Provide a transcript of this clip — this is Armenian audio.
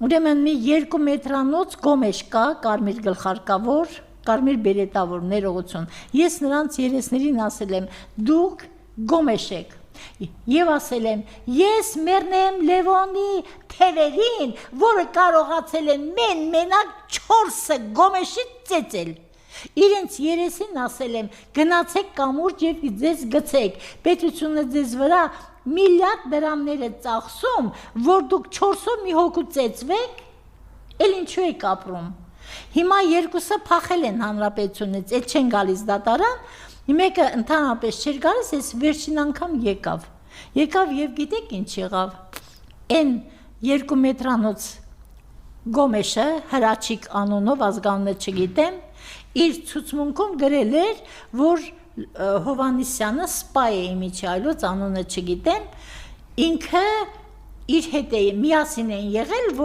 Ուրեմն մի 2 մետրանոց գոմեշ կա, կարմիր գլխարկավոր, կարմիր բերետավոր, ներողություն։ Ես նրանց երեսներին ասել եմ, դուք գոմեշ եք։ Եվ ասել եմ, ես մեռնեմ Լևոնի թևերին, որը կարողացել է մենակ 4 գոմեշի ծեծել։ Իրենց երեսին ասել եմ, գնացեք կամուրջ և ձեզ գցեք, պետությունը ձեզ վրա միլիարդ դրամներ է ծախսում, որ դուք 4-ով մի հոգու ծեծվեք, էլ ինչու եք ապրում։ Հիմա երկուսը փախել են հանրապետությունից, էլ չեն գալիս դատարան, մեկը ընդհանրապես չէր գալիս, ես վերջին անգամ եկավ և գիտեք ինչ եղավ, են 2 մետրանոց գոմեշը, Հրաչիկ անունով, ազգանունը չգիտեմ, իր ցուցմունքում գրել էր, որ Հովհաննիսյանը սպա է իմիջիայլոց, անունը չգիտեմ, ինքը իր հետ է միասին են եղել, որ